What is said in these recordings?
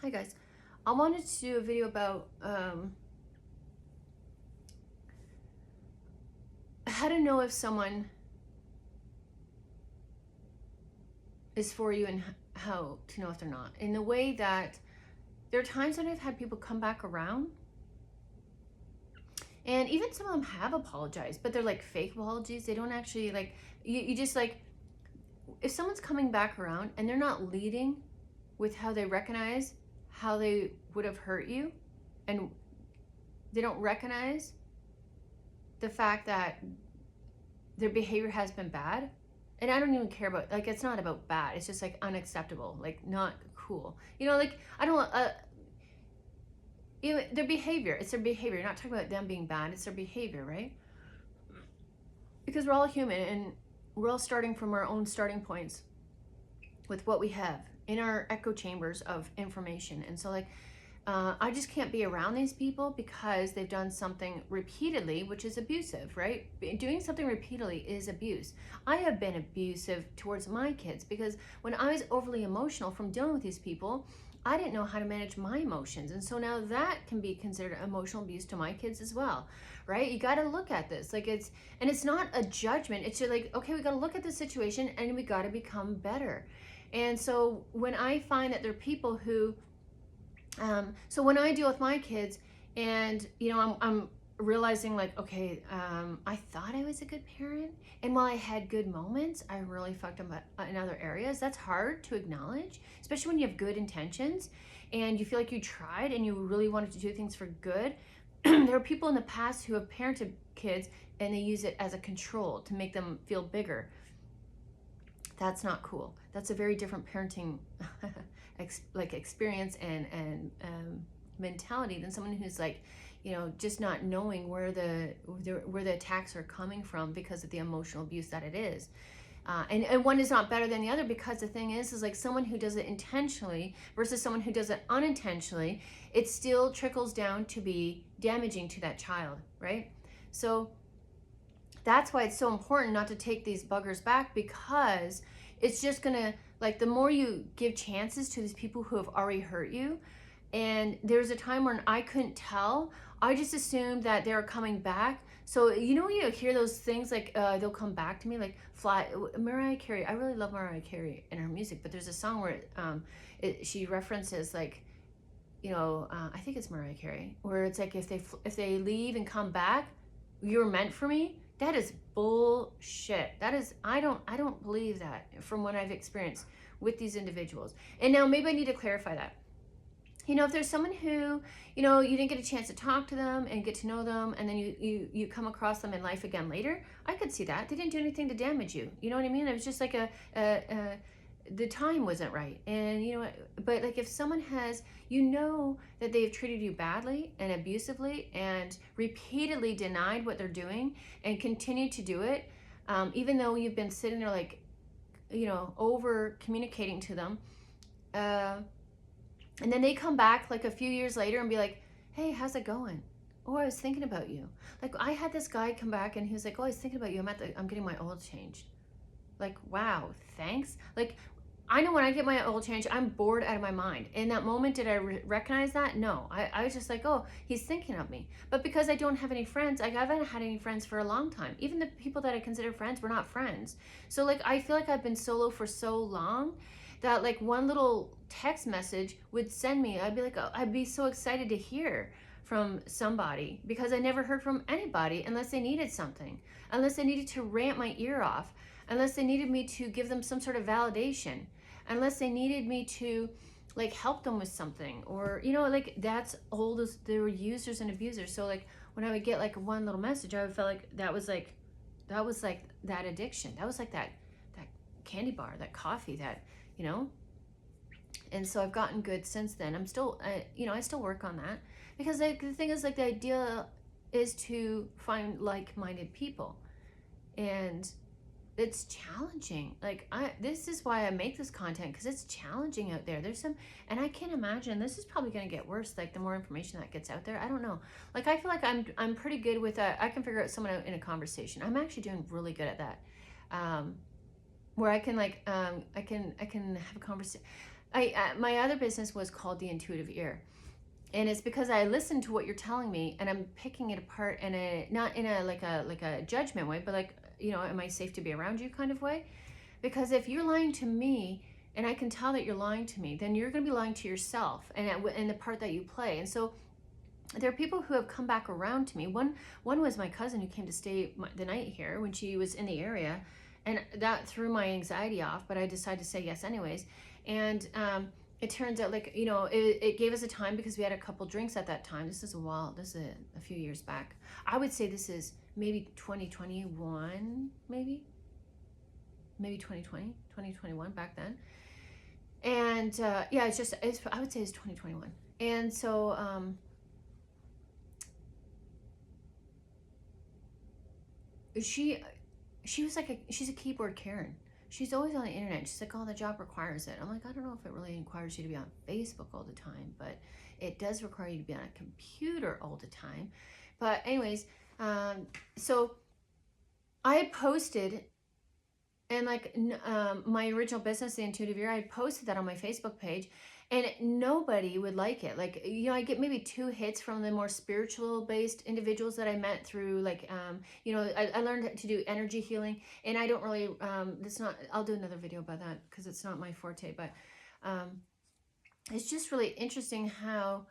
Hi guys, I wanted to do a video about how to know if someone is for you and how to know if they're not. In the way that there are times when I've had people come back around, and even some of them have apologized, but they're like fake apologies. They don't actually like, you just like, if someone's coming back around and they're not leading with how they recognize how they would have hurt you, and they don't recognize the fact that their behavior has been bad, and I don't even care about, like, it's not about bad, it's just like unacceptable, like not cool, like I don't their behavior, it's their behavior. You're not talking about them being bad, it's their behavior, right? Because we're all human and we're all starting from our own starting points with what we have in our echo chambers of information. And so like I just can't be around these people because they've done something repeatedly, which is abusive, right? Doing something repeatedly is abuse. I have been abusive towards my kids because when I was overly emotional from dealing with these people, I didn't know how to manage my emotions. And so now that can be considered emotional abuse to my kids as well, right? You got to look at this. Like it's not a judgment. It's just like, okay, we got to look at the situation and we got to become better. And so when I find that there are people who, so when I deal with my kids and, I'm realizing like, okay, I thought I was a good parent. And while I had good moments, I really fucked up in other areas. That's hard to acknowledge, especially when you have good intentions and you feel like you tried and you really wanted to do things for good. There are people in the past who have parented kids and they use it as a control to make them feel bigger. That's not cool. That's a very different parenting experience and mentality than someone who's like, just not knowing where the attacks are coming from because of the emotional abuse that it is. And one is not better than the other, because the thing is like someone who does it intentionally versus someone who does it unintentionally, it still trickles down to be damaging to that child, right? So that's why it's so important not to take these buggers back, because it's just gonna, like, the more you give chances to these people who have already hurt you. And there's a time when I couldn't tell. I just assumed that they were coming back. So, you hear those things like they'll come back to me, like Fly, Mariah Carey. I really love Mariah Carey and her music, but there's a song where she references like, I think it's Mariah Carey, where it's like if they leave and come back, you're meant for me. That is bullshit. That is, I don't believe that from what I've experienced with these individuals. And now maybe I need to clarify that. If there's someone who, you didn't get a chance to talk to them and get to know them, and then you come across them in life again later, I could see that. They didn't do anything to damage you. You know what I mean? It was just like the time wasn't right. And, but like if someone has, that they've treated you badly and abusively and repeatedly denied what they're doing and continue to do it, even though you've been sitting there like, over communicating to them, and then they come back like a few years later and be like, hey, how's it going? Oh, I was thinking about you. Like I had this guy come back and he was like, oh, I was thinking about you. I'm getting my oil changed. Like, wow, thanks. Like, I know when I get my oil changed, I'm bored out of my mind. In that moment, did I recognize that? No. I was just like, oh, he's thinking of me. But because I don't have any friends, I haven't had any friends for a long time. Even the people that I consider friends were not friends. So like, I feel like I've been solo for so long that like one little text message would send me, I'd be like, oh, I'd be so excited to hear from somebody, because I never heard from anybody unless they needed something, unless they needed to rant my ear off, unless they needed me to give them some sort of validation, unless they needed me to like help them with something, or like that's old as they were users and abusers. So like when I would get like one little message, I would feel like that was like that addiction, that was like that candy bar, that coffee, that and so I've gotten good since then. I'm still I still work on that, because like the thing is like the idea is to find like-minded people, and it's challenging. Like this is why I make this content, because it's challenging out there. There's some, and I can't imagine this is probably going to get worse, like the more information that gets out there. I don't know, like I feel like I'm pretty good with I can figure out someone out in a conversation. I'm actually doing really good at that, where I can like I can have a conversation. my other business was called The Intuitive Ear. And it's because I listen to what you're telling me and I'm picking it apart in a, not in a like a judgment way, but like, you know, am I safe to be around you kind of way? Because if you're lying to me and I can tell that you're lying to me, then you're going to be lying to yourself and the part that you play. And so there are people who have come back around to me. One was my cousin who came to stay the night here when she was in the area, and that threw my anxiety off, but I decided to say yes anyways. And it turns out, like, you know, it gave us a time because we had a couple drinks at that time. This is a few years back. I would say this is maybe 2021, maybe 2020, 2021 back then. And yeah, I would say it's 2021. And so she was like she's a keyboard Karen. She's always on the internet. She's like, oh, the job requires it. I'm like, I don't know if it really requires you to be on Facebook all the time, but it does require you to be on a computer all the time. But anyways, so I had posted, and like my original business, The Intuitive Ear, I had posted that on my Facebook page, and nobody would like it. Like, you know, I get maybe 2 hits from the more spiritual based individuals that I met through, like, you know, I learned to do energy healing, and I don't really, I'll do another video about that because it's not my forte, but it's just really interesting how,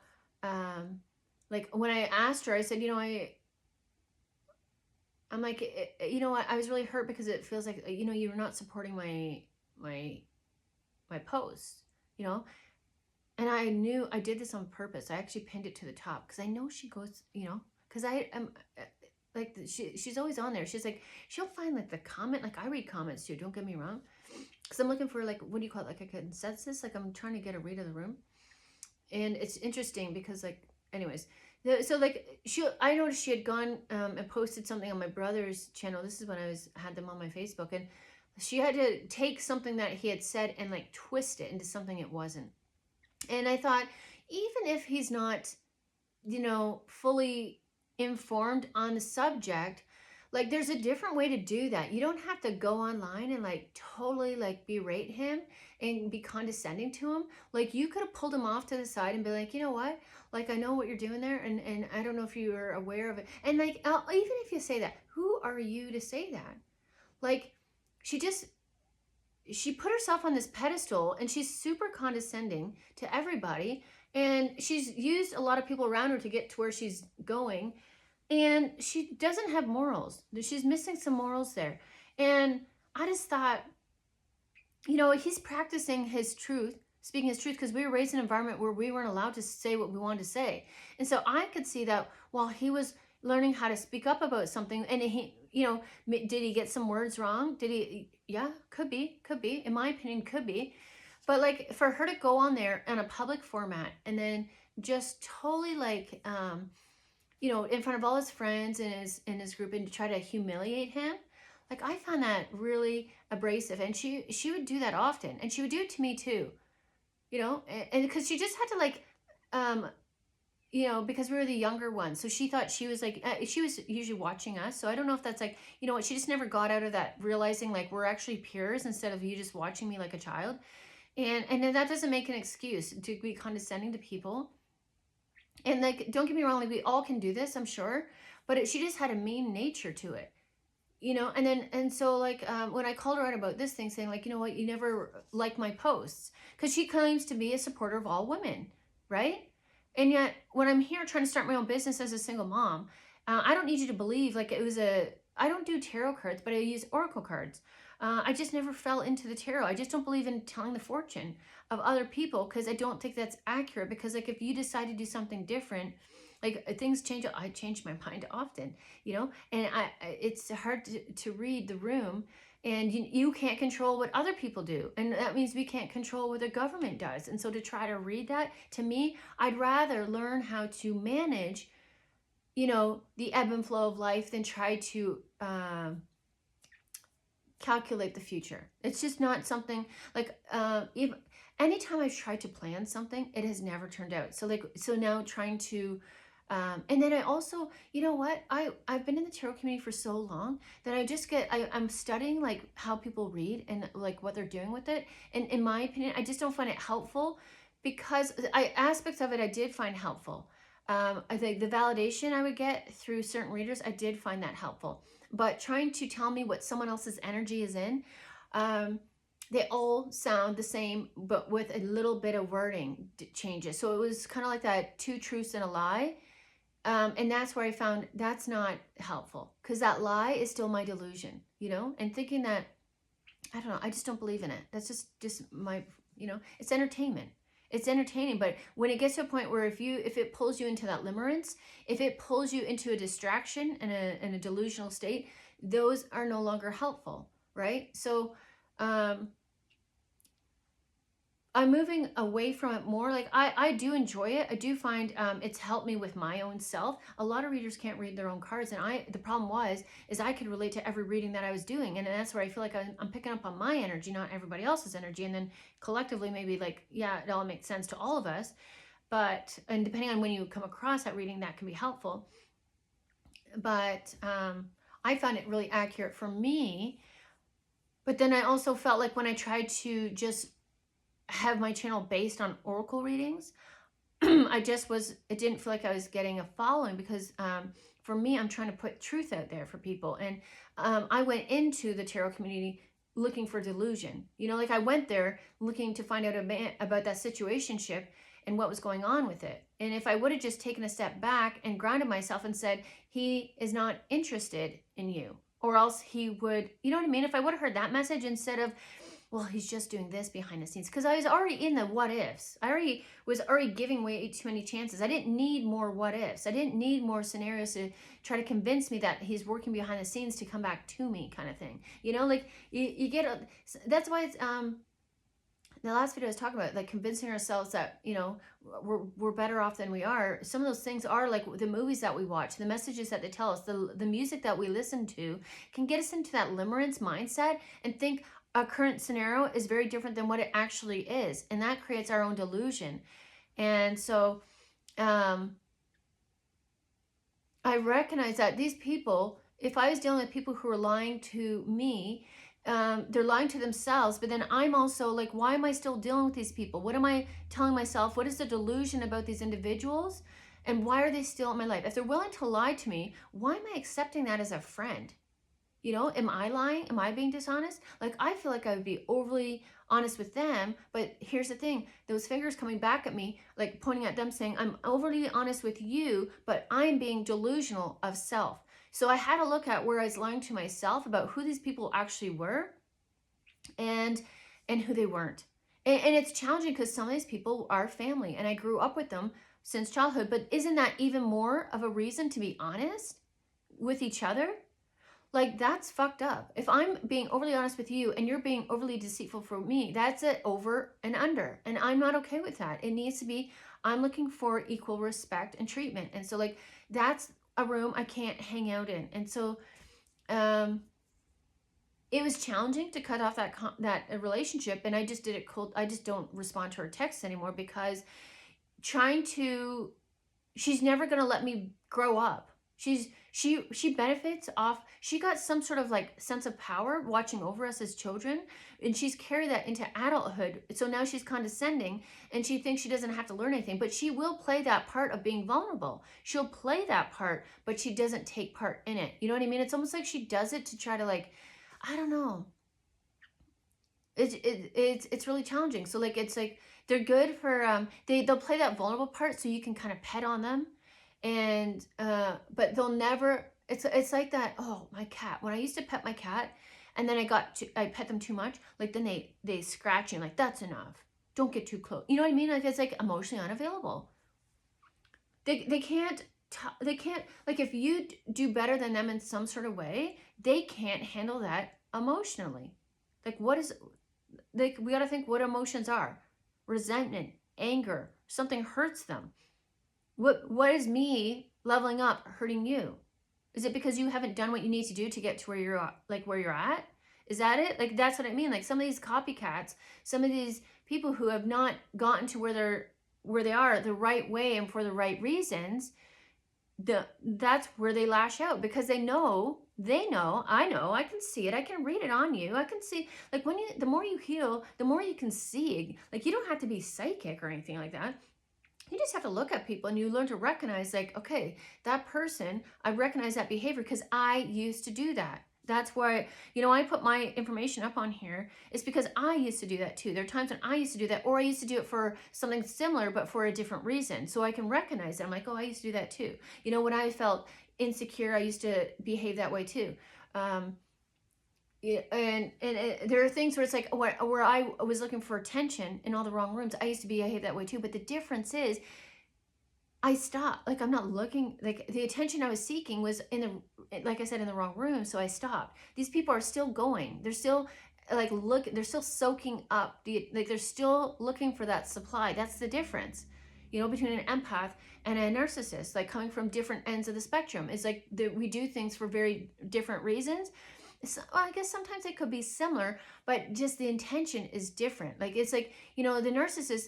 like, when I asked her, I said, you know, I'm like, you know what, I was really hurt because it feels like, you know, you're not supporting my posts, you know. And I knew I did this on purpose. I actually pinned it to the top because I know she goes, you know, because I am like, she's always on there. She's like, she'll find like the comment, like I read comments too, don't get me wrong. Because I'm looking for, like, what do you call it? Like a consensus? Like I'm trying to get a read of the room. And it's interesting because, like, anyways, so like I noticed she had gone and posted something on my brother's channel. This is when I had them on my Facebook, and she had to take something that he had said and like twist it into something it wasn't. And I thought, even if he's not, you know, fully informed on the subject, like, there's a different way to do that. You don't have to go online and like totally like berate him and be condescending to him. Like, you could have pulled him off to the side and be like, you know what? Like, I know what you're doing there, and I don't know if you are aware of it. And like, even if you say that, who are you to say that? Like, she put herself on this pedestal, and she's super condescending to everybody, and she's used a lot of people around her to get to where she's going, and she doesn't have morals. She's missing some morals there. And I just thought, you know, he's practicing his truth, speaking his truth, because we were raised in an environment where we weren't allowed to say what we wanted to say. And so I could see that while he was learning how to speak up about something, and he, you know, did he get some words wrong? Did he? Yeah, could be. In my opinion, could be. But like, for her to go on there in a public format and then just totally like, you know, in front of all his friends and his group, and to try to humiliate him, like, I found that really abrasive. And she would do that often, and she would do it to me too, you know, and because she just had to like, you know, because we were the younger ones. So she thought she was like, she was usually watching us. So I don't know if that's like, you know what, she just never got out of that, realizing like we're actually peers instead of you just watching me like a child. And then that doesn't make an excuse to be condescending to people. And like, don't get me wrong, like, we all can do this, I'm sure. But she just had a mean nature to it, you know. And so like, when I called her out about this thing, saying like, you know what, you never like my posts, because she claims to be a supporter of all women, right? And yet, when I'm here trying to start my own business as a single mom, I don't need you to believe like it was I don't do tarot cards, but I use oracle cards. I just never fell into the tarot. I just don't believe in telling the fortune of other people, because I don't think that's accurate. Because like, if you decide to do something different, like, things change. I change my mind often, you know, and it's hard to read the room. And you can't control what other people do. And that means we can't control what the government does. And so to try to read that, to me, I'd rather learn how to manage, you know, the ebb and flow of life than try to calculate the future. It's just not something like, anytime I've tried to plan something, it has never turned out. So like, so now trying to And then I also, you know what? I've been in the tarot community for so long that I'm studying like how people read and like what they're doing with it. And in my opinion, I just don't find it helpful because aspects of it I did find helpful. I think the validation I would get through certain readers, I did find that helpful. But trying to tell me what someone else's energy is in, um, they all sound the same, but with a little bit of wording changes. So it was kind of like that two truths and a lie. And that's where I found that's not helpful because that lie is still my delusion, you know, and thinking that, I don't know, I just don't believe in it. That's just my, you know, it's entertainment. It's entertaining, but when it gets to a point where if it pulls you into that limerence, if it pulls you into a distraction and a delusional state, those are no longer helpful, right? So, I'm moving away from it more. Like I do enjoy it. I do find it's helped me with my own self. A lot of readers can't read their own cards, and the problem is I could relate to every reading that I was doing, and that's where I feel like I'm picking up on my energy, not everybody else's energy, and then collectively maybe like, yeah, it all makes sense to all of us. But and depending on when you come across that reading, that can be helpful. But I found it really accurate for me. But then I also felt like when I tried to just have my channel based on oracle readings, it didn't feel like I was getting a following because for me, I'm trying to put truth out there for people. And I went into the tarot community looking for delusion. You know, like I went there looking to find out about that situationship and what was going on with it. And if I would have just taken a step back and grounded myself and said, he is not interested in you, or else he would, you know what I mean? If I would have heard that message instead of, well, he's just doing this behind the scenes, because I was already in the what ifs. I was already giving way too many chances. I didn't need more what ifs. I didn't need more scenarios to try to convince me that he's working behind the scenes to come back to me, kind of thing. You know, like you get that's why it's the last video I was talking about, like convincing ourselves that, you know, we're better off than we are. Some of those things are like the movies that we watch, the messages that they tell us, the music that we listen to can get us into that limerence mindset and think a current scenario is very different than what it actually is. And that creates our own delusion. And so I recognize that these people, if I was dealing with people who are lying to me, they're lying to themselves, but then I'm also like, why am I still dealing with these people? What am I telling myself? What is the delusion about these individuals? And why are they still in my life? If they're willing to lie to me, why am I accepting that as a friend? You know, am I lying? Am I being dishonest? Like, I feel like I would be overly honest with them, but here's the thing, those fingers coming back at me, like pointing at them saying, I'm overly honest with you, but I'm being delusional of self. So I had to look at where I was lying to myself about who these people actually were and who they weren't. And it's challenging because some of these people are family and I grew up with them since childhood, but isn't that even more of a reason to be honest with each other? Like, that's fucked up. If I'm being overly honest with you and you're being overly deceitful for me, that's it, over and under. And I'm not okay with that. It needs to be, I'm looking for equal respect and treatment. And so like, that's a room I can't hang out in. And so it was challenging to cut off that relationship. And I just did it cold. I just don't respond to her texts anymore because she's never going to let me grow up. She benefits off, she got some sort of like sense of power watching over us as children, and she's carried that into adulthood. So now she's condescending and she thinks she doesn't have to learn anything, but she will play that part of being vulnerable. She'll play that part, but she doesn't take part in it. You know what I mean? It's almost like she does it to try to, like, I don't know. It's really challenging. So like, it's like, they're good for, they'll play that vulnerable part so you can kind of pet on them. And but they'll never, it's like that, oh, my cat, when I used to pet my cat and then I pet them too much, like then they scratch you, like, that's enough, don't get too close, you know what I mean? Like, it's like emotionally unavailable. They can't, like, if you do better than them in some sort of way, they can't handle that emotionally. Like, we got to think what emotions are. Resentment, anger, something hurts them. What is me leveling up hurting you? Is it because you haven't done what you need to do to get to where you're at? Is that it? Like, that's what I mean. Like, some of these copycats, some of these people who have not gotten to where they are the right way and for the right reasons, that's where they lash out, because they know, I can see it, I can read it on you, I can see, like, when you, the more you heal, the more you can see, like, you don't have to be psychic or anything like that. You just have to look at people and you learn to recognize, like, okay, that person, I recognize that behavior because I used to do that. That's why, I put my information up on here. It's because I used to do that too. There are times when I used to do that, or I used to do it for something similar, but for a different reason. So I can recognize it. I'm like, oh, I used to do that too. When I felt insecure, I used to behave that way too. Yeah, and there are things where it's like where I was looking for attention in all the wrong rooms. I used to behave that way too. But the difference is, I stopped. Like, I'm not looking, like, the attention I was seeking was like I said, in the wrong room. So I stopped. These people are still going. They're still they're still soaking up they're still looking for that supply. That's the difference, between an empath and a narcissist, like, coming from different ends of the spectrum. It's like we do things for very different reasons. So, well, I guess sometimes it could be similar, but just the intention is different. Like, it's like, the narcissist,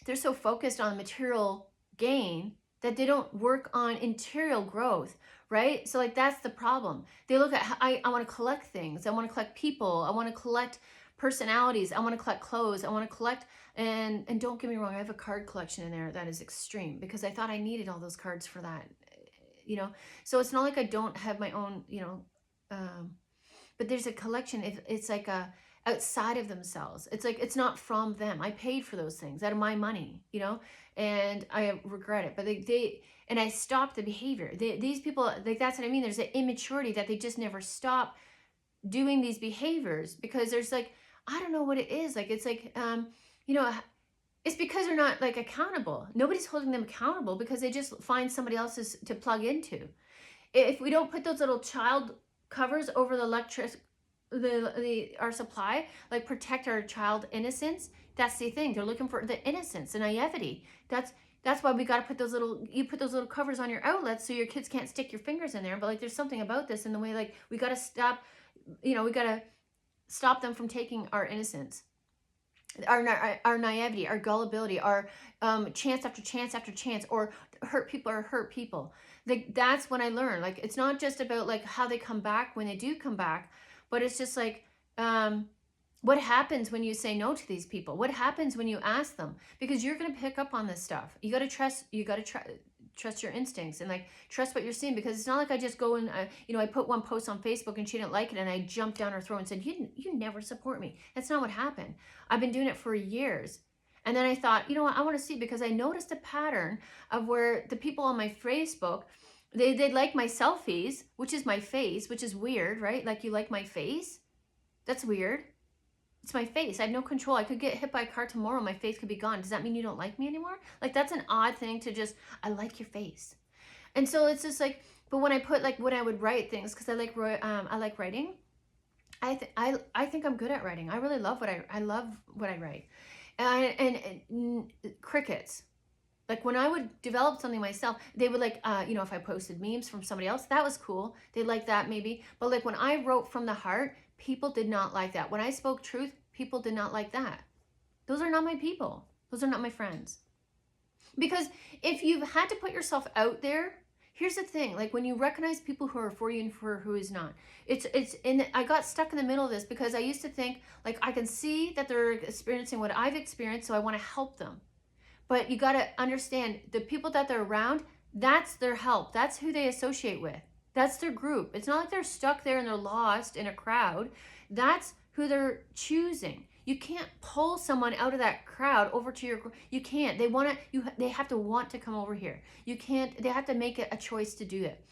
they're so focused on material gain that they don't work on interior growth, right? So, like, that's the problem. They look at, I want to collect things. I want to collect people. I want to collect personalities. I want to collect clothes. I want to collect, and don't get me wrong, I have a card collection in there that is extreme because I thought I needed all those cards for that, So it's not like I don't have my own, but there's a collection. It's like a outside of themselves. It's like, it's not from them. I paid for those things out of my money, and I regret it. But and I stopped the behavior. These people, like, that's what I mean. There's an immaturity that they just never stop doing these behaviors because there's, like, I don't know what it is. Like, it's like, it's because they're not, like, accountable. Nobody's holding them accountable because they just find somebody else's to plug into. If we don't put those little child covers over our supply, like, protect our child innocence, that's the thing. They're looking for the innocence, the naivety. That's why we got to put those little covers on your outlets so your kids can't stick your fingers in there. But, like, there's something about this in the way, like, we got to stop, we got to stop them from taking our innocence, our naivety, our gullibility, our chance after chance after chance, or hurt people. Like, that's when I learned, like, it's not just about, like, how they come back when they do come back, but it's just like, what happens when you say no to these people? What happens when you ask them? Because you're going to pick up on this stuff. You got to trust your instincts and, like, trust what you're seeing, because it's not like I just go and, I put one post on Facebook and she didn't like it and I jumped down her throat and said, you never support me. That's not what happened. I've been doing it for years. And then I thought, what, I want to see, because I noticed a pattern of where the people on my Facebook, they like my selfies, which is my face, which is weird, right? Like, you like my face? That's weird. It's my face. I have no control. I could get hit by a car tomorrow. My face could be gone. Does that mean you don't like me anymore? Like, that's an odd thing to just, I like your face. And so it's just like, but when I put, like, when I would write things, because I like writing. I think I'm good at writing. I really love I love what I write. And crickets. Like, when I would develop something myself, they would, like, if I posted memes from somebody else, that was cool. They'd like that maybe. But, like, when I wrote from the heart, people did not like that. When I spoke truth, people did not like that. Those are not my people. Those are not my friends. Because if you've had to put yourself out there, here's the thing. Like, when you recognize people who are for you and for who is not, I got stuck in the middle of this because I used to think, like, I can see that they're experiencing what I've experienced, so I want to help them. But you got to understand, the people that they're around, that's their help. That's who they associate with. That's their group. It's not like they're stuck there and they're lost in a crowd. That's who they're choosing. You can't pull someone out of that crowd over to your group. You can't. They have to want to come over here. You can't. They have to make a choice to do it.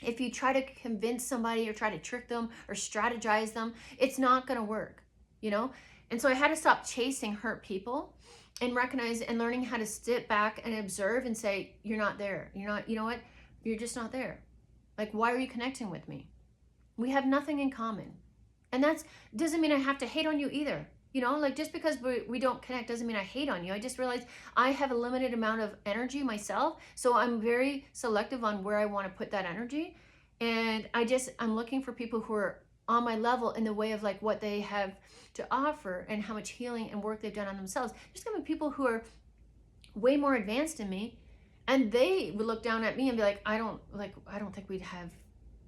If you try to convince somebody or try to trick them or strategize them, it's not going to work, And so I had to stop chasing hurt people and recognize and learning how to sit back and observe and say, you're not there. You're not, you know what? You're just not there. Like, why are you connecting with me? We have nothing in common. And that doesn't mean I have to hate on you either. Like, just because we don't connect doesn't mean I hate on you. I just realized I have a limited amount of energy myself. So I'm very selective on where I want to put that energy. And I'm looking for people who are on my level in the way of, like, what they have to offer and how much healing and work they've done on themselves. There's going to be people who are way more advanced than me, And they would look down at me and be like, I don't think we'd have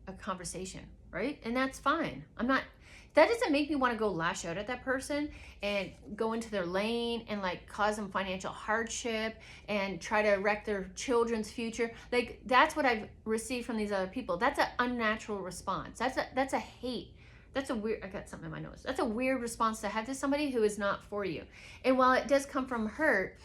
a conversation, right? And that's fine. That doesn't make me want to go lash out at that person and go into their lane and like cause them financial hardship and try to wreck their children's future. Like, that's what I've received from these other people. That's an unnatural response. That's a hate. That's a weird, I got something in my nose. That's a weird response to have to somebody who is not for you. And while it does come from hurt,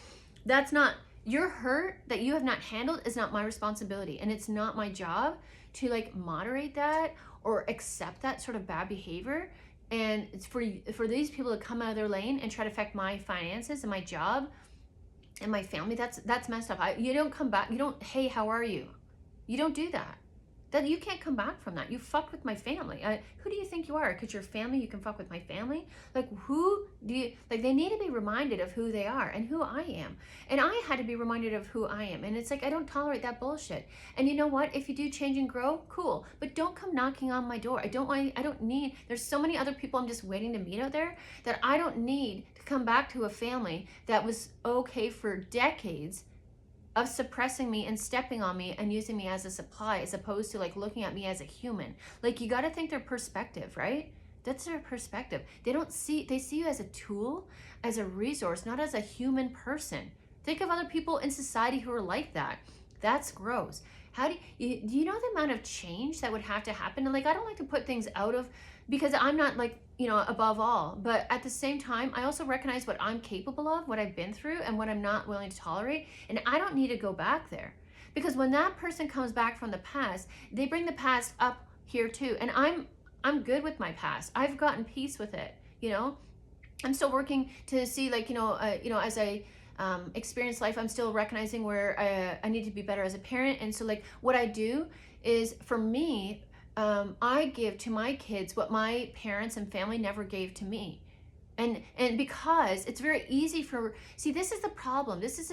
that's not, your hurt that you have not handled is not my responsibility. And it's not my job to like moderate that or accept that sort of bad behavior. And it's for these people to come out of their lane and try to affect my finances and my job and my family. That's messed up. You don't come back. You don't, hey, how are you? You don't do that. That you can't come back from that. You fucked with my family. Who do you think you are? Because you're family, you can fuck with my family? Like, who do you, like, they need to be reminded of who they are and who I am. And I had to be reminded of who I am. And it's like, I don't tolerate that bullshit. And you know what? If you do change and grow, cool. But don't come knocking on my door. I don't need, there's so many other people I'm just waiting to meet out there that I don't need to come back to a family that was okay for decades of suppressing me and stepping on me and using me as a supply, as opposed to like looking at me as a human. Like, you got to think their perspective, right? That's their perspective. They see you as a tool, as a resource, not as a human person. Think of other people in society who are like that. That's gross. How do you know the amount of change that would have to happen? And like, I don't like to put things out of, because I'm not like, above all, but at the same time, I also recognize what I'm capable of, what I've been through, and what I'm not willing to tolerate. And I don't need to go back there, because when that person comes back from the past, they bring the past up here too. And I'm good with my past. I've gotten peace with it. I'm still working to see, like, as I experience life, I'm still recognizing where I need to be better as a parent. And so like, what I do is, for me, I give to my kids what my parents and family never gave to me. And because it's very easy this is the problem. This is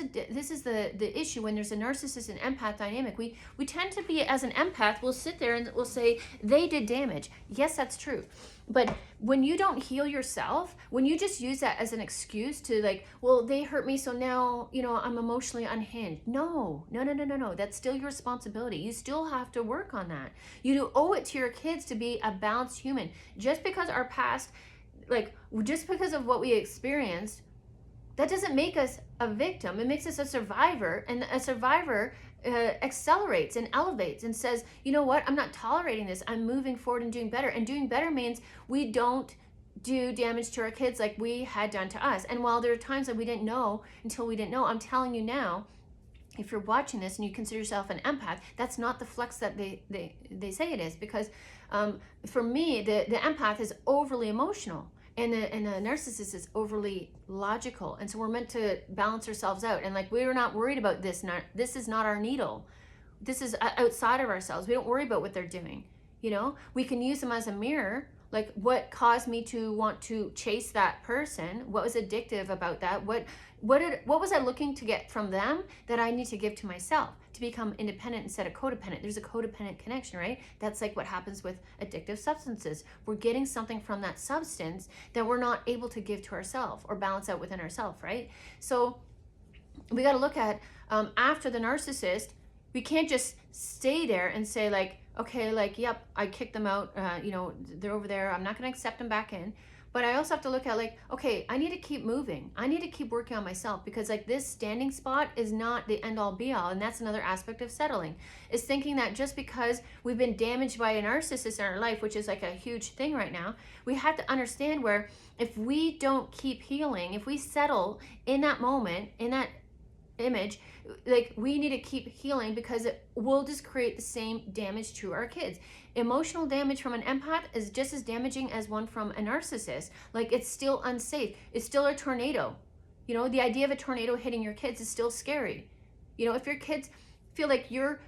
the issue when there's a narcissist and empath dynamic. We tend to be, as an empath, we'll sit there and we'll say they did damage. Yes, that's true. But when you don't heal yourself, when you just use that as an excuse to like, well, they hurt me, so now, I'm emotionally unhinged. No. That's still your responsibility. You still have to work on that. You do owe it to your kids to be a balanced human. Just because our past, just because of what we experienced, that doesn't make us a victim. It makes us a survivor, and a survivor accelerates and elevates and says, you know what, I'm not tolerating this. I'm moving forward and doing better. And doing better means we don't do damage to our kids like we had done to us. And while there are times that we didn't know until we didn't know, I'm telling you now, if you're watching this and you consider yourself an empath, that's not the flex that they say it is. Because for me, the empath is overly emotional. And the narcissist is overly logical. And so we're meant to balance ourselves out. And like, we're not worried about this. This is not our needle. This is outside of ourselves. We don't worry about what they're doing. We can use them as a mirror. Like, what caused me to want to chase that person? What was addictive about that? What was I looking to get from them that I need to give to myself to become independent instead of codependent? There's a codependent connection, right? That's like what happens with addictive substances. We're getting something from that substance that we're not able to give to ourselves or balance out within ourselves, right? So we got to look at, after the narcissist, we can't just stay there and say like, okay, like, yep, I kicked them out, they're over there, I'm not going to accept them back in. But I also have to look at like, okay, I need to keep moving. I need to keep working on myself, because like, this standing spot is not the end all be all. And that's another aspect of settling, is thinking that just because we've been damaged by a narcissist in our life, which is like a huge thing right now, we have to understand where if we don't keep healing, if we settle in that moment, in that image, like, we need to keep healing, because it will just create the same damage to our kids. Emotional damage from an empath is just as damaging as one from a narcissist. Like, it's still unsafe. It's still a tornado. The idea of a tornado hitting your kids is still scary. If your kids feel like you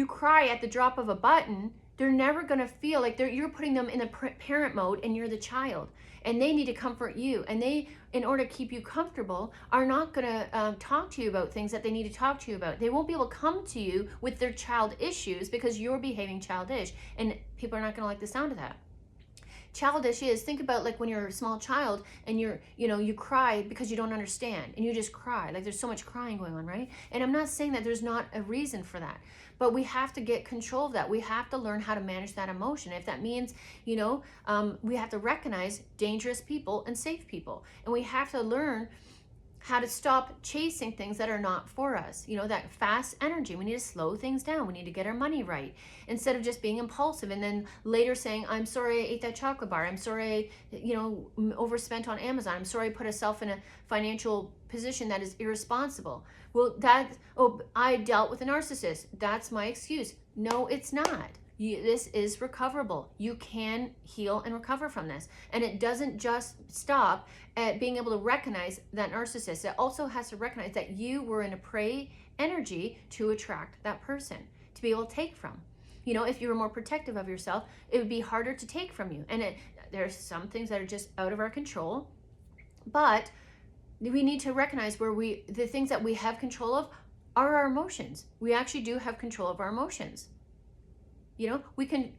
cry at the drop of a button, they're never going to feel like you're putting them in the parent mode and you're the child, and they need to comfort you. And they, in order to keep you comfortable, are not going to talk to you about things that they need to talk to you about. They won't be able to come to you with their child issues because you're behaving childish, and people are not going to like the sound of that. childish is, think about like when you're a small child and you cry because you don't understand and you just cry. Like there's so much crying going on, right? And I'm not saying that there's not a reason for that, but we have to get control of that. We have to learn how to manage that emotion. If that means, we have to recognize dangerous people and safe people. And we have to learn how to stop chasing things that are not for us. That fast energy. We need to slow things down. We need to get our money right instead of just being impulsive and then later saying, I'm sorry I ate that chocolate bar. I'm sorry I, overspent on Amazon. I'm sorry I put myself in a financial position that is irresponsible. Well, I dealt with a narcissist. That's my excuse. No, it's not. This is recoverable. You can heal and recover from this. And it doesn't just stop at being able to recognize that narcissist. It also has to recognize that you were in a prey energy to attract that person, to be able to take from. If you were more protective of yourself, it would be harder to take from you. And there's some things that are just out of our control. But we need to recognize the things that we have control of are our emotions. We actually do have control of our emotions. We can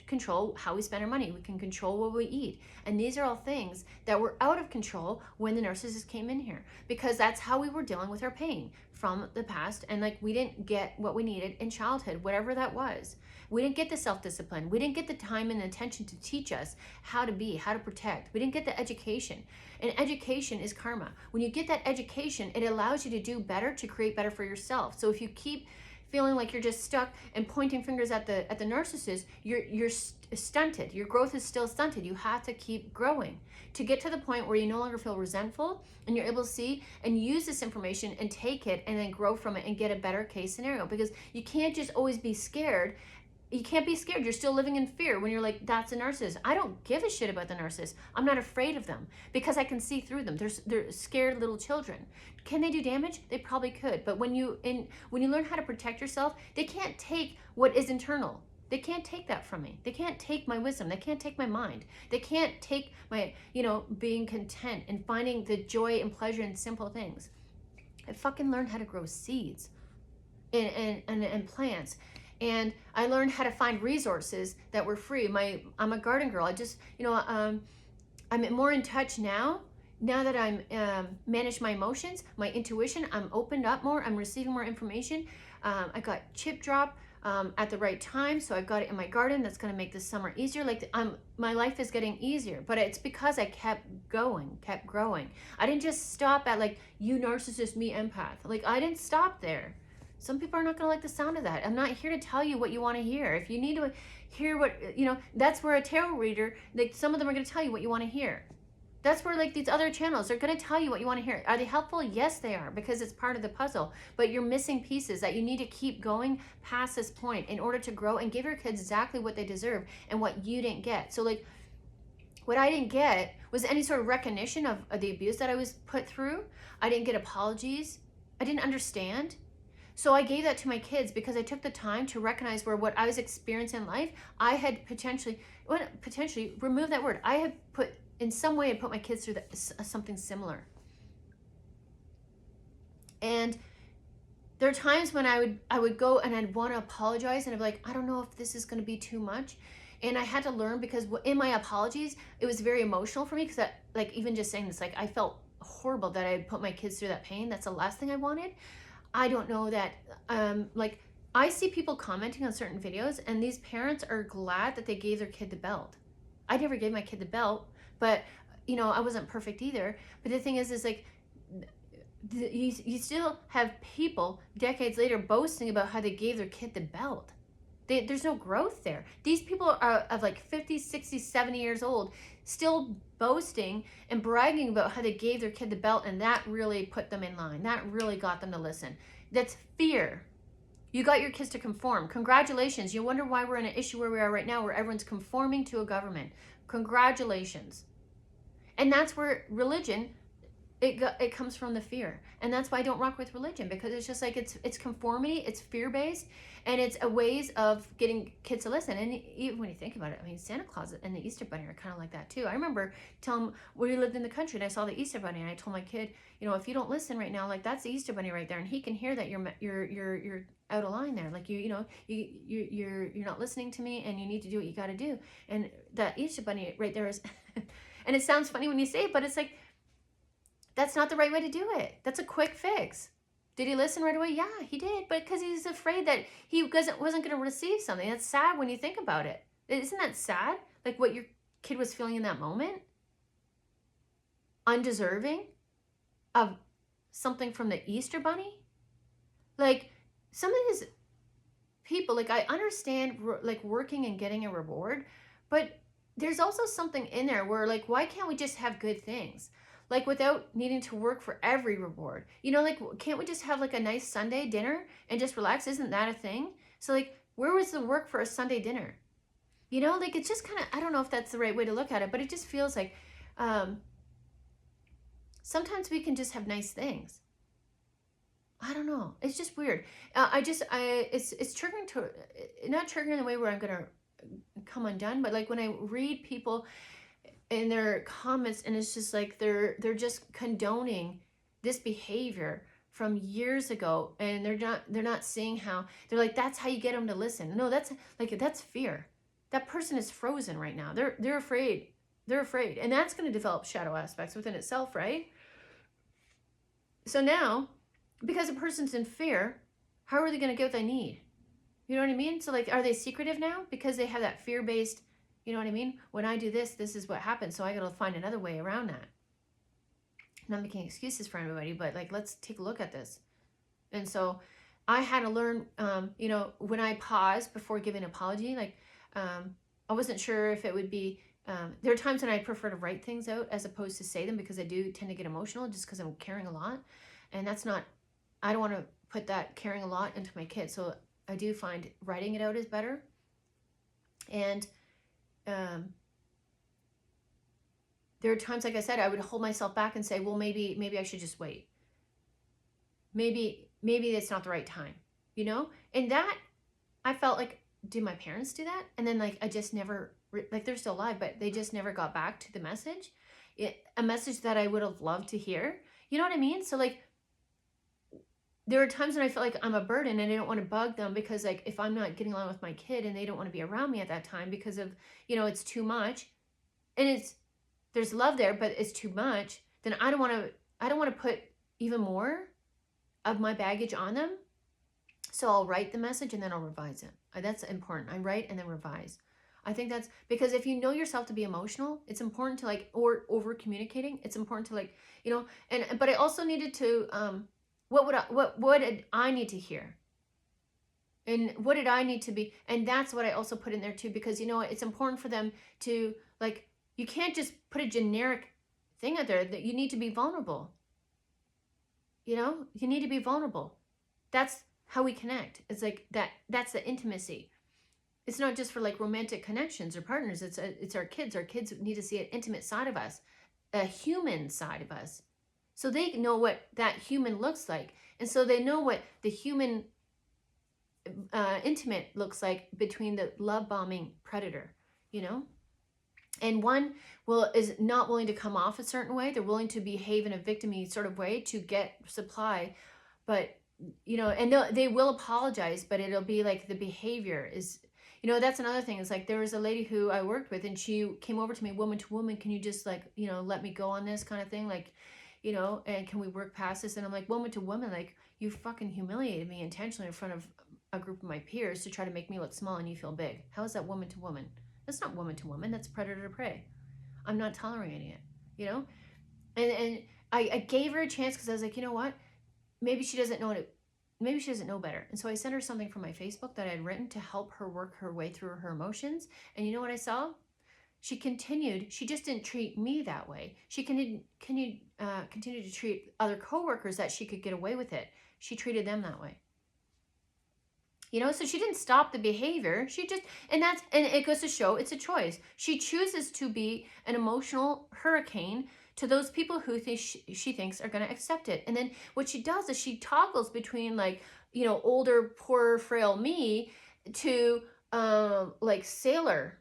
control how we spend our money. We can control what we eat. And these are all things that were out of control when the narcissist came in here, because that's how we were dealing with our pain from the past. And like, we didn't get what we needed in childhood, whatever that was. We didn't get the self-discipline. We didn't get the time and attention to teach us how to be, how to protect. We didn't get the education. And education is karma. When you get that education, it allows you to do better, to create better for yourself. So if you keep feeling like you're just stuck and pointing fingers at the narcissist, you're stunted. Your growth is still stunted. You have to keep growing to get to the point where you no longer feel resentful and you're able to see and use this information and take it and then grow from it and get a better case scenario. Because you can't just always be scared. You can't be scared. You're still living in fear when you're like, that's a narcissist. I don't give a shit about the narcissist. I'm not afraid of them because I can see through them. They're scared little children. Can they do damage? They probably could. But when you learn how to protect yourself, they can't take what is internal. They can't take that from me. They can't take my wisdom. They can't take my mind. They can't take my, being content and finding the joy and pleasure in simple things. I fucking learned how to grow seeds and plants. And I learned how to find resources that were free. I'm a garden girl. I just, I'm more in touch now that I'm managed my emotions, my intuition. I'm opened up more. I'm receiving more information. I got chip drop at the right time, so I've got it in my garden. That's going to make this summer easier. My life is getting easier, but it's because I kept going, kept growing. I didn't just stop at like, you narcissist, me empath. Like, I didn't stop there. Some people are not going to like the sound of that. I'm not here to tell you what you want to hear. If you need to hear what, that's where a tarot reader, like some of them are going to tell you what you want to hear. That's where like these other channels, they're going to tell you what you want to hear. Are they helpful? Yes, they are, because it's part of the puzzle. But you're missing pieces that you need to keep going past this point in order to grow and give your kids exactly what they deserve and what you didn't get. So like, what I didn't get was any sort of recognition of the abuse that I was put through. I didn't get apologies. I didn't understand. So I gave that to my kids because I took the time to recognize where what I was experiencing in life, I had potentially remove that word. I had in some way put my kids through something similar. And there are times when I would go and I'd want to apologize and I'd be like, I don't know if this is going to be too much. And I had to learn, because in my apologies, it was very emotional for me, because like even just saying this, like I felt horrible that I had put my kids through that pain. That's the last thing I wanted. I don't know that, like I see people commenting on certain videos and these parents are glad that they gave their kid the belt. I never gave my kid the belt, but I wasn't perfect either. But the thing is like, you still have people decades later boasting about how they gave their kid the belt. There's no growth there. These people are of like 50, 60, 70 years old, still boasting and bragging about how they gave their kid the belt, and that really put them in line. That really got them to listen. That's fear. You got your kids to conform. Congratulations. You wonder why we're in an issue where we are right now, where everyone's conforming to a government. Congratulations. And that's where religion it comes from the fear. And that's why I don't rock with religion, because it's just like it's conformity, it's fear-based, and it's a ways of getting kids to listen. And even when you think about it, I mean, Santa Claus and the Easter Bunny are kind of like that too. I remember telling, we lived in the country and I saw the Easter Bunny, and I told my kid, you know, if you don't listen right now, like, that's the Easter Bunny right there, and he can hear that you're out of line there, like, you're not listening to me, and you need to do what you got to do. And that Easter Bunny right there is and it sounds funny when you say it, but it's like, that's not the right way to do it. That's a quick fix. Did he listen right away? Yeah, he did. But because he's afraid that he wasn't going to receive something. That's sad when you think about it. Isn't that sad? Like, what your kid was feeling in that moment? Undeserving of something from the Easter Bunny? Like, some of these people, like, I understand, like, working and getting a reward, but there's also something in there where, like, why can't we just have good things? Like, without needing to work for every reward. You know, like, can't we just have, like, a nice Sunday dinner and just relax? Isn't that a thing? So, like, where was the work for a Sunday dinner? You know, like, it's just kind of, I don't know if that's the right way to look at it, but it just feels like sometimes we can just have nice things. I don't know. It's just weird. It's triggering to, not triggering in the way where I'm going to come undone, but like when I read people in their comments, and it's just like they're just condoning this behavior from years ago, and they're not seeing how, they're like, that's how you get them to listen. No, that's fear. That person is frozen right now. They're afraid. They're afraid, and that's going to develop shadow aspects within itself, right? So now, because a person's in fear, how are they going to get what they need? You know what I mean? So, like, are they secretive now because they have that fear-based, you know what I mean? When I do this, this is what happens. So I got to find another way around that. I'm not making excuses for everybody, but, like, let's take a look at this. And so I had to learn, you know, when I pause before giving an apology, like, I wasn't sure if it would be, there are times when I prefer to write things out as opposed to say them, because I do tend to get emotional just because I'm caring a lot. And that's not, I don't want to put that caring a lot into my kids. So I do find writing it out is better. And there are times, like I said, I would hold myself back and say, well, maybe I should just wait. Maybe it's not the right time, you know? And that, I felt like, did my parents do that? And then, like, I just never, like, they're still alive, but they just never got back to the message. A message that I would have loved to hear. You know what I mean? So, like, there are times when I feel like I'm a burden, and I don't want to bug them, because, like, if I'm not getting along with my kid and they don't want to be around me at that time because of, you know, it's too much, and there's love there, but it's too much, then I don't want to put even more of my baggage on them. So I'll write the message and then I'll revise it. That's important. I write and then revise. I think that's because if you know yourself to be emotional, it's important to, like, or over communicating. It's important to, like, you know, but I also needed to, what did I need to hear? And what did I need to be? And that's what I also put in there too, because, you know, it's important for them to, like, you can't just put a generic thing out there, that you need to be vulnerable. You know, you need to be vulnerable. That's how we connect. It's like that's the intimacy. It's not just for, like, romantic connections or partners. It's our kids. Our kids need to see an intimate side of us, a human side of us. So they know what that human looks like. And so they know what the human intimate looks like between the love bombing predator, you know? And one is not willing to come off a certain way. They're willing to behave in a victim-y sort of way to get supply. But, you know, and they will apologize, but it'll be like the behavior is, you know, that's another thing. It's like, there was a lady who I worked with, and she came over to me, woman to woman, can you just, like, you know, let me go on this kind of thing? Like, you know, and can we work past this? And I'm like, woman to woman, like, you fucking humiliated me intentionally in front of a group of my peers to try to make me look small and you feel big. How is that woman to woman? That's not woman to woman. That's predator to prey. I'm not tolerating it, you know? And I gave her a chance, because I was like, you know what? Maybe she doesn't know better. And so I sent her something from my Facebook that I had written to help her work her way through her emotions. And you know what I saw? She continued. She just didn't treat me that way. She continued to treat other coworkers that she could get away with it. She treated them that way. You know, so she didn't stop the behavior. She just, and it goes to show it's a choice. She chooses to be an emotional hurricane to those people who she thinks are going to accept it. And then what she does is she toggles between like, you know, older, poor, frail me to like sailor.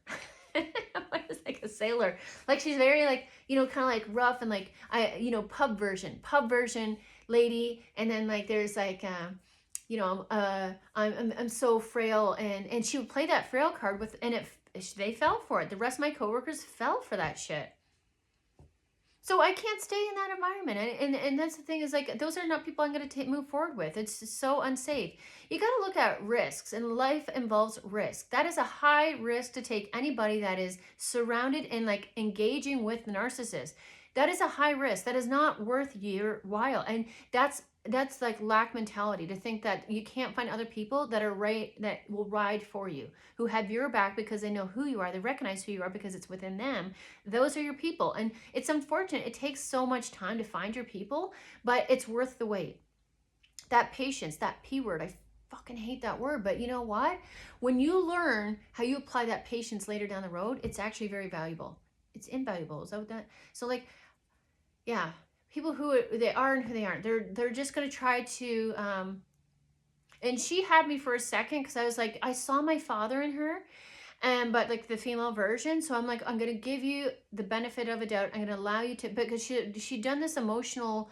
What is like a sailor? Like she's very like, you know, kind of like rough and like pub version lady. And then like there's like I'm so frail, and she would play that frail card with, and they fell for it. The rest of my coworkers fell for that shit. So I can't stay in that environment. And that's the thing, is like, those are not people I'm going to move forward with. It's so unsafe. You got to look at risks, and life involves risk. That is a high risk to take anybody that is surrounded and like engaging with the narcissist. That is a high risk. That is not worth your while. And that's like lack mentality, to think that you can't find other people that are right, that will ride for you, who have your back because they know who you are, they recognize who you are because it's within them. Those are your people. And it's unfortunate, it takes so much time to find your people, but it's worth the wait. That patience, that P word, I fucking hate that word, but you know what, when you learn how you apply that patience later down the road, it's actually very valuable. It's invaluable. Is that what that? So like, yeah, people who they are and who they aren't, they're just going to try to and she had me for a second, because I was like, I saw my father in her, but like the female version. So I'm like, I'm going to give you the benefit of a doubt. I'm going to allow you to, because she'd done this emotional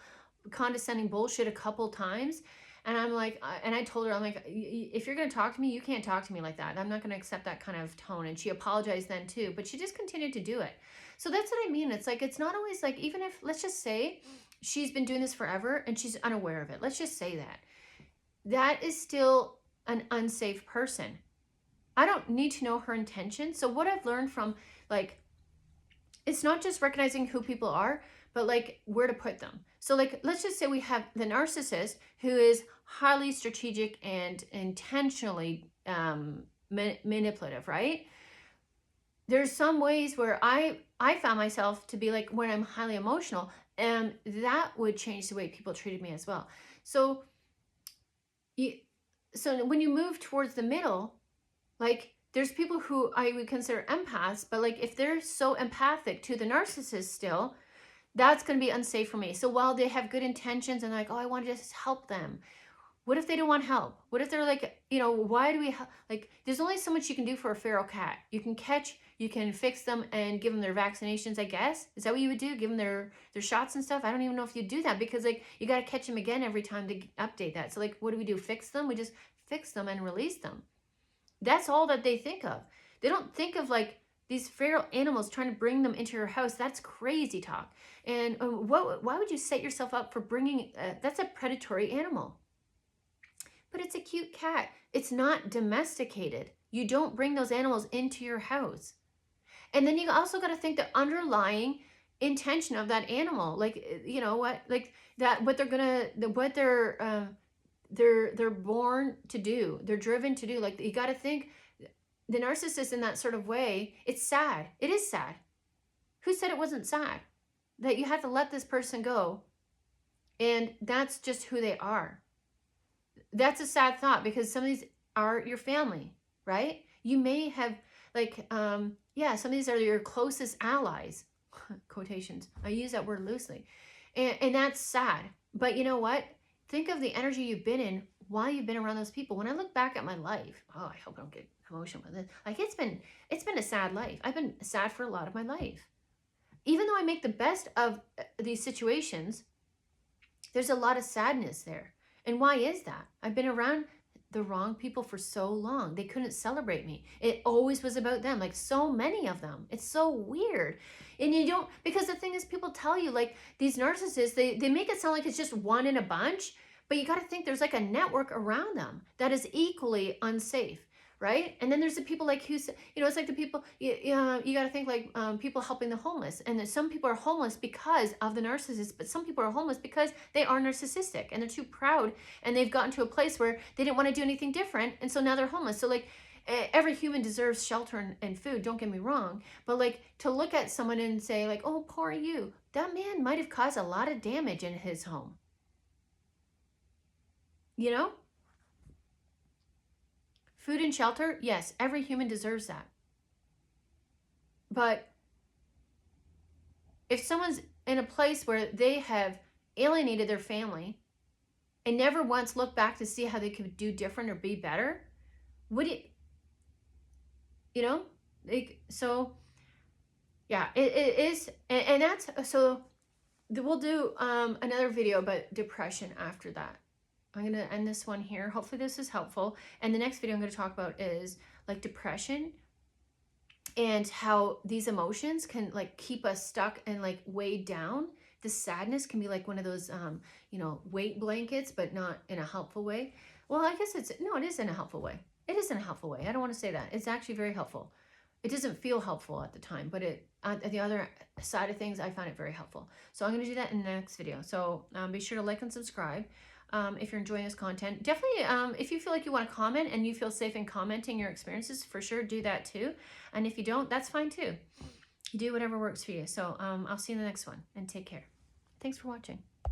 condescending bullshit a couple times. And I'm like, and I told her, I'm like, if you're going to talk to me, you can't talk to me like that. I'm not going to accept that kind of tone. And she apologized then too, but she just continued to do it. So that's what I mean. It's like, it's not always like, even if, let's just say she's been doing this forever and she's unaware of it. Let's just say that is still an unsafe person. I don't need to know her intention. So what I've learned from, like, it's not just recognizing who people are, but like where to put them. So like, let's just say we have the narcissist who is highly strategic and intentionally manipulative, right? There's some ways where I found myself to be like, when I'm highly emotional, and that would change the way people treated me as well. So when you move towards the middle, like, there's people who I would consider empaths, but like, if they're so empathic to the narcissist still, that's going to be unsafe for me. So while they have good intentions and like, oh, I want to just help them, what if they don't want help? What if they're like, why do we like, there's only so much you can do for a feral cat. You can catch, you can fix them and give them their vaccinations, I guess. Is that what you would do? Give them their shots and stuff? I don't even know if you do that, because like, you got to catch them again every time to update that. So like, what do? Fix them? We just fix them and release them. That's all that they think of. They don't think of like these feral animals trying to bring them into your house. That's crazy talk. And why would you set yourself up for bringing, that's a predatory animal. But it's a cute cat. It's not domesticated. You don't bring those animals into your house. And then you also got to think the underlying intention of that animal. Like, they're born to do, they're driven to do. Like, you got to think the narcissist in that sort of way. It's sad. It is sad. Who said it wasn't sad? That you have to let this person go, and that's just who they are. That's a sad thought, because some of these are your family, right? You may have like, some of these are your closest allies, quotations. I use that word loosely. And that's sad. But you know what? Think of the energy you've been in while you've been around those people. When I look back at my life, I hope I don't get emotional with it. Like, it's been a sad life. I've been sad for a lot of my life. Even though I make the best of these situations, there's a lot of sadness there. And why is that? I've been around the wrong people for so long. They couldn't celebrate me. It always was about them, like so many of them. It's so weird. And you don't, because the thing is, people tell you, like, these narcissists, they make it sound like it's just one in a bunch, but you got to think there's like a network around them that is equally unsafe. Right? And then there's the people like it's like the people, you got to think like people helping the homeless. And some people are homeless because of the narcissist, but some people are homeless because they are narcissistic and they're too proud, and they've gotten to a place where they didn't want to do anything different. And so now they're homeless. So like, every human deserves shelter and food, don't get me wrong. But like, to look at someone and say like, oh, poor you, that man might have caused a lot of damage in his home. Food and shelter, yes, every human deserves that. But if someone's in a place where they have alienated their family and never once looked back to see how they could do different or be better, would it, you know, like, so yeah, it is. And that's, so we'll do another video about depression after that. I'm going to end this one here. Hopefully this is helpful. And the next video I'm going to talk about is like depression and how these emotions can like keep us stuck and like weighed down. The sadness can be like one of those, you know, weight blankets, but not in a helpful way. Well, I guess it is in a helpful way. It is in a helpful way. I don't want to say that. It's actually very helpful. It doesn't feel helpful at the time, but at the other side of things, I found it very helpful. So I'm going to do that in the next video. So be sure to like and subscribe. If you're enjoying this content, definitely, if you feel like you want to comment and you feel safe in commenting your experiences, for sure, do that too. And if you don't, that's fine too. You do whatever works for you. So I'll see you in the next one, and take care. Thanks for watching.